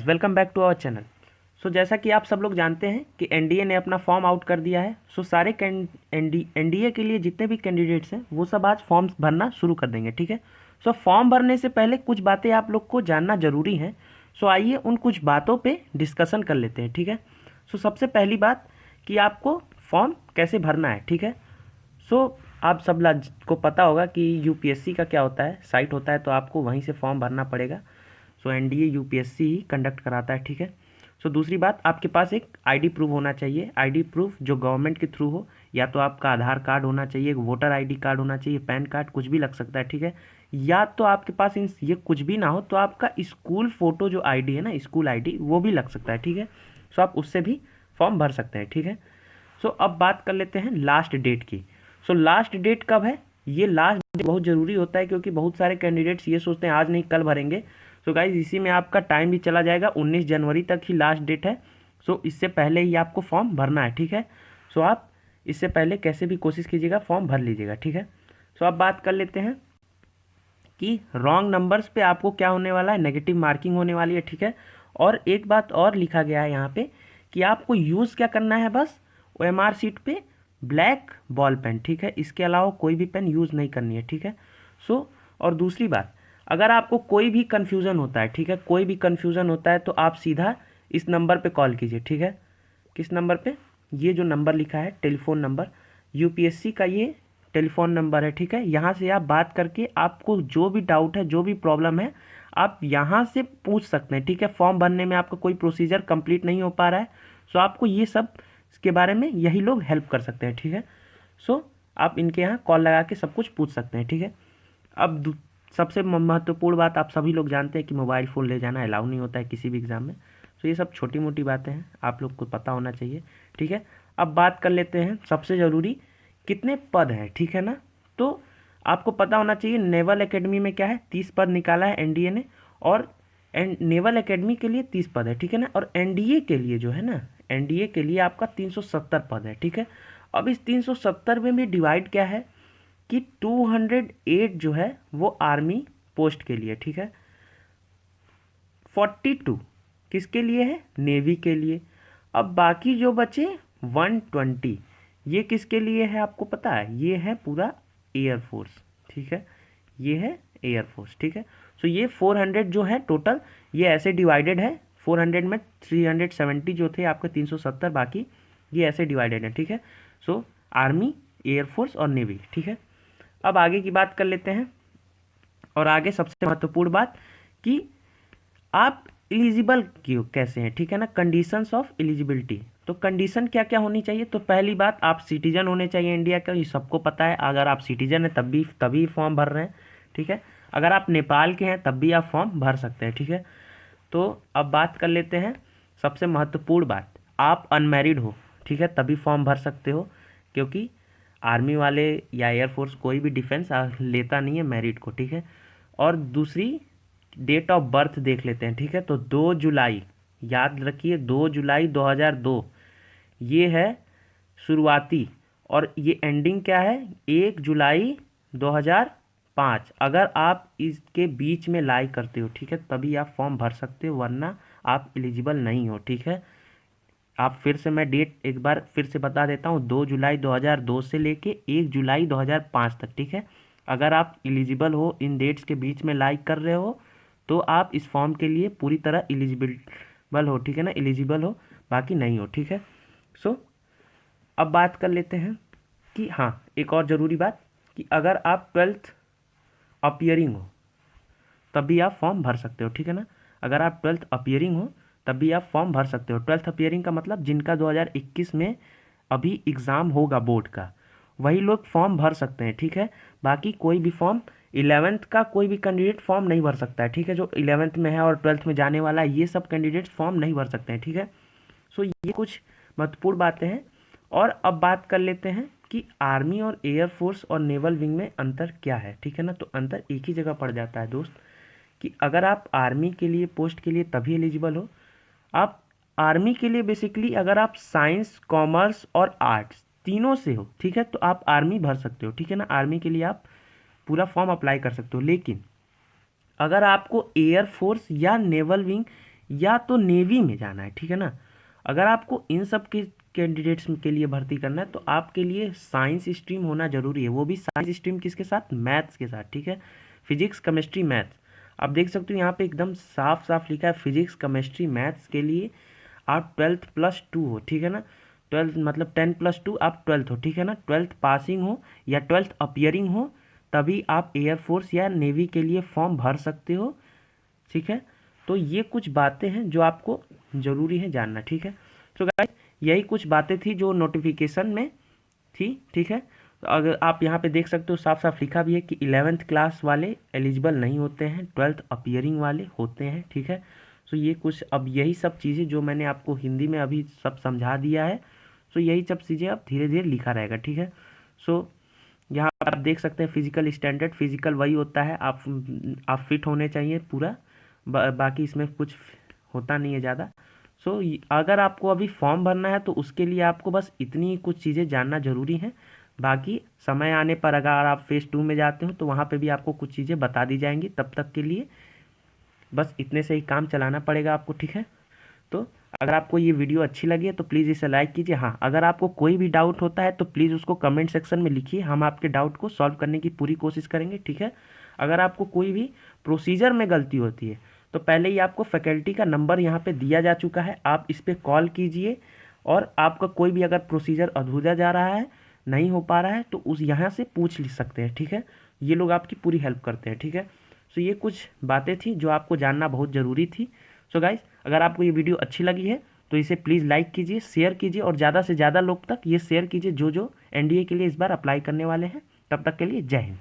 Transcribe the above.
Guys, welcome back to our channel. जैसा कि आप सब लोग जानते हैं कि एनडीए ने अपना फॉर्म आउट कर दिया है। सारे एनडीए के लिए जितने भी कैंडिडेट्स हैं वो सब आज फॉर्म्स भरना शुरू कर देंगे। ठीक है। फॉर्म भरने से पहले कुछ बातें आप लोग को जानना ज़रूरी है। आइए उन कुछ बातों पे डिस्कशन कर लेते हैं। ठीक है। सबसे पहली बात कि आपको फॉर्म कैसे भरना है। ठीक है। आप सब को पता होगा कि यूपीएससी का क्या होता है, साइट होता है, तो आपको वहीं से फॉर्म भरना पड़ेगा। एनडीए यूपीएससी ही कंडक्ट कराता है। ठीक है। दूसरी बात, आपके पास एक आईडी प्रूफ होना चाहिए। आईडी प्रूफ जो गवर्नमेंट के थ्रू हो, या तो आपका आधार कार्ड होना चाहिए, एक वोटर आईडी कार्ड होना चाहिए, पैन कार्ड, कुछ भी लग सकता है। ठीक है। या तो आपके पास इन ये कुछ भी ना हो तो आपका स्कूल फ़ोटो जो आईडी है ना, स्कूल आईडी, वो भी लग सकता है। ठीक है। आप उससे भी फॉर्म भर सकते हैं। ठीक है। अब बात कर लेते हैं लास्ट डेट की। लास्ट डेट कब है? ये लास्ट डेट बहुत ज़रूरी होता है क्योंकि बहुत सारे कैंडिडेट्स ये सोचते हैं आज नहीं कल भरेंगे। गाइज, इसी में आपका टाइम भी चला जाएगा। 19 जनवरी तक ही लास्ट डेट है। इससे पहले ही आपको फॉर्म भरना है। ठीक है। आप इससे पहले कैसे भी कोशिश कीजिएगा, फॉर्म भर लीजिएगा। ठीक है। अब बात कर लेते हैं कि रॉन्ग नंबर्स पे आपको क्या होने वाला है, नेगेटिव मार्किंग होने वाली है। ठीक है। और एक बात और लिखा गया है यहाँ पे कि आपको यूज़ क्या करना है, बस OMR सीट पे ब्लैक बॉल पेन। ठीक है। इसके अलावा कोई भी पेन यूज़ नहीं करनी है। ठीक है। और दूसरी बात, अगर आपको कोई भी कन्फ्यूज़न होता है, ठीक है, कोई भी कन्फ्यूज़न होता है तो आप सीधा इस नंबर पे कॉल कीजिए। ठीक है। किस नंबर पे? ये जो नंबर लिखा है, टेलीफोन नंबर, यूपीएससी का ये टेलीफोन नंबर है। ठीक है। यहाँ से आप बात करके आपको जो भी डाउट है, जो भी प्रॉब्लम है, आप यहाँ से पूछ सकते हैं। ठीक है। फॉर्म भरने में आपका कोई प्रोसीजर कंप्लीट नहीं हो पा रहा है, आपको ये सब के बारे में यही लोग हेल्प कर सकते हैं। ठीक है। आप इनके यहाँ कॉल लगा के सब कुछ पूछ सकते हैं। ठीक है। अब सबसे महत्वपूर्ण बात, आप सभी लोग जानते हैं कि मोबाइल फ़ोन ले जाना अलाउ नहीं होता है किसी भी एग्ज़ाम में। ये सब छोटी मोटी बातें हैं, आप लोग को पता होना चाहिए। ठीक है। अब बात कर लेते हैं सबसे ज़रूरी, कितने पद हैं। ठीक है ना। तो आपको पता होना चाहिए नेवल एकेडमी में क्या है, 30 पद निकाला है एनडीए ने, और नेवल एकेडमी के लिए 30 पद है। ठीक है ना। और एनडीए के लिए जो है ना, एनडीए के लिए आपका 370 पद है। ठीक है। अब इस 370 में भी डिवाइड क्या है कि 208 जो है वो आर्मी पोस्ट के लिए। ठीक है। 42 किसके लिए है? नेवी के लिए। अब बाकी जो बचे 120, ये किसके लिए है आपको पता है? ये है पूरा एयरफोर्स। ठीक है। ये है एयरफोर्स। ठीक है। ये 400 जो है टोटल, ये ऐसे डिवाइडेड है। 400 में 370 जो थे आपके 370 बाकी, ये ऐसे डिवाइडेड है। ठीक है। आर्मी, एयरफोर्स और नेवी। ठीक है। अब आगे की बात कर लेते हैं। और आगे सबसे महत्वपूर्ण बात कि आप एलिजिबल क्यों कैसे हैं। ठीक है ना। कंडीशंस ऑफ एलिजिबिलिटी, तो कंडीशन क्या क्या होनी चाहिए? तो पहली बात, आप सिटीजन होने चाहिए इंडिया का, ये सबको पता है। अगर आप सिटीजन हैं तभी फॉर्म भर रहे हैं। ठीक है। अगर आप नेपाल के हैं तब भी आप फॉर्म भर सकते हैं। ठीक है। तो अब बात कर लेते हैं सबसे महत्वपूर्ण बात, आप अनमैरिड हो, ठीक है, तभी फॉर्म भर सकते हो, क्योंकि आर्मी वाले या एयरफोर्स कोई भी डिफेंस लेता नहीं है मैरिड को। ठीक है। और दूसरी, डेट ऑफ बर्थ देख लेते हैं। ठीक है। तो 2 जुलाई, याद रखिए 2 जुलाई 2002 ये है शुरुआती, और ये एंडिंग क्या है? 1 जुलाई 2005। अगर आप इसके बीच में लाई करते हो, ठीक है, तभी आप फॉर्म भर सकते हो, वरना आप एलिजिबल नहीं हो। ठीक है। आप फिर से, मैं डेट एक बार फिर से बता देता हूँ, 2 जुलाई 2002 से लेके 1 जुलाई 2005 तक। ठीक है। अगर आप एलिजिबल हो, इन डेट्स के बीच में लाइक कर रहे हो, तो आप इस फॉर्म के लिए पूरी तरह एलिजिबल हो। ठीक है ना, एलिजिबल हो, बाकी नहीं हो। ठीक है। सो अब बात कर लेते हैं कि हाँ, एक और ज़रूरी बात कि अगर आप 12th अपियरिंग हो तभी आप फॉर्म भर सकते हो। ठीक है ना। अगर आप 12th अपियरिंग हो तभी आप फॉर्म भर सकते हो। 12th अपियरिंग का मतलब जिनका 2021 में अभी एग्ज़ाम होगा बोर्ड का, वही लोग फॉर्म भर सकते हैं। ठीक है। बाकी कोई भी फॉर्म, 11th का कोई भी कैंडिडेट फॉर्म नहीं भर सकता है। ठीक है। जो 11th में है और 12th में जाने वाला है, ये सब कैंडिडेट्स फॉर्म नहीं भर सकते हैं। ठीक है। ये कुछ महत्वपूर्ण बातें हैं। और अब बात कर लेते हैं कि आर्मी और एयरफोर्स और नेवल विंग में अंतर क्या है। ठीक है ना। तो अंतर एक ही जगह पड़ जाता है दोस्त, कि अगर आप आर्मी के लिए पोस्ट के लिए तभी एलिजिबल हो, आप आर्मी के लिए बेसिकली अगर आप साइंस, कॉमर्स और आर्ट्स तीनों से हो, ठीक है, तो आप आर्मी भर सकते हो। ठीक है ना। आर्मी के लिए आप पूरा फॉर्म अप्लाई कर सकते हो। लेकिन अगर आपको एयरफोर्स या नेवल विंग या तो नेवी में जाना है, ठीक है ना। अगर आपको इन सब के कैंडिडेट्स के लिए भर्ती करना है तो आपके लिए साइंस स्ट्रीम होना जरूरी है, वो भी साइंस स्ट्रीम किसके साथ, मैथ्स के साथ, ठीक है। फिजिक्स केमिस्ट्री मैथ्स, आप देख सकते हो यहाँ पे एकदम साफ साफ लिखा है फिजिक्स केमिस्ट्री मैथ्स के लिए आप 12+2 हो, ठीक है ना। 12 मतलब 10+2 आप 12 हो, ठीक है ना। 12th पासिंग हो या 12th अपीयरिंग हो, तभी आप एयरफोर्स या नेवी के लिए फॉर्म भर सकते हो, ठीक है। तो ये कुछ बातें हैं जो आपको ज़रूरी है जानना, ठीक है। तो गाइस यही कुछ बातें थी जो नोटिफिकेशन में थी, ठीक है। तो अगर आप यहाँ पे देख सकते हो साफ साफ लिखा भी है कि 11th क्लास वाले एलिजिबल नहीं होते हैं, 12th अपीयरिंग वाले होते हैं, ठीक है। सो ये कुछ अब यही सब चीज़ें जो मैंने आपको हिंदी में अभी सब समझा दिया है, सो यही सब चीज़ें अब धीरे धीरे लिखा रहेगा, ठीक है। सो यहाँ पर आप देख सकते हैं फिजिकल स्टैंडर्ड, फिजिकल वही होता है, आप फिट होने चाहिए पूरा, बाकी इसमें कुछ होता नहीं है ज़्यादा। सो अगर आपको अभी फॉर्म भरना है तो उसके लिए आपको बस इतनी कुछ चीज़ें जानना ज़रूरी है। बाकी समय आने पर अगर आप फेज़ 2 में जाते हो तो वहाँ पे भी आपको कुछ चीज़ें बता दी जाएंगी, तब तक के लिए बस इतने से ही काम चलाना पड़ेगा आपको, ठीक है। तो अगर आपको ये वीडियो अच्छी लगी है तो प्लीज़ इसे लाइक कीजिए। हाँ, अगर आपको कोई भी डाउट होता है तो प्लीज़ उसको कमेंट सेक्शन में लिखिए, हम आपके डाउट को सॉल्व करने की पूरी कोशिश करेंगे, ठीक है। अगर आपको कोई भी प्रोसीजर में गलती होती है तो पहले ही आपको फैकल्टी का नंबर यहाँ पे दिया जा चुका है, आप इस पर कॉल कीजिए, और आपका कोई भी अगर प्रोसीजर अधूरा जा रहा है, नहीं हो पा रहा है, तो उस यहाँ से पूछ सकते हैं, ठीक है। ये लोग आपकी पूरी हेल्प करते हैं, ठीक है। सो ये कुछ बातें थी जो आपको जानना बहुत ज़रूरी थी। सो गाइस अगर आपको ये वीडियो अच्छी लगी है तो इसे प्लीज़ लाइक कीजिए, शेयर कीजिए, और ज़्यादा से ज़्यादा लोग तक ये शेयर कीजिए जो जो एनडीए के लिए इस बार अप्लाई करने वाले हैं। तब तक के लिए जय हिंद।